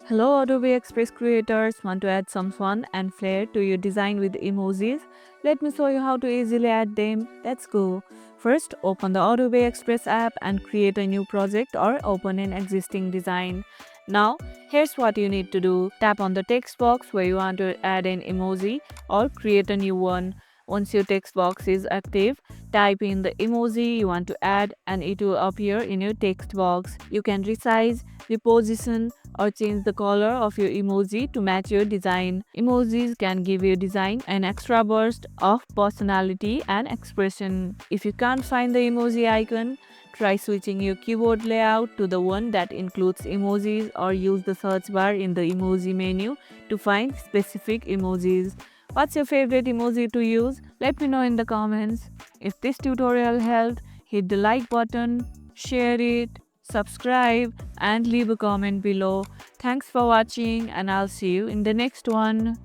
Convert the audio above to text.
Hello Adobe Express creators, want to add some fun and flair to your design with emojis? Let me show you how to easily add them. Let's go. First, open the Adobe Express app and create a new project or open an existing design. Now, here's what you need to do. Tap on the text box where you want to add an emoji or create a new one. Once your text box is active, type in the emoji you want to add and it will appear in your text box. You can resize, reposition, or change the color of your emoji to match your design. Emojis can give your design an extra burst of personality and expression. If you can't find the emoji icon, try switching your keyboard layout to the one that includes emojis or use the search bar in the emoji menu to find specific emojis. What's your favorite emoji to use? Let me know in the comments. If this tutorial helped, hit the like button, share it, subscribe, and leave a comment below. Thanks for watching, and I'll see you in the next one.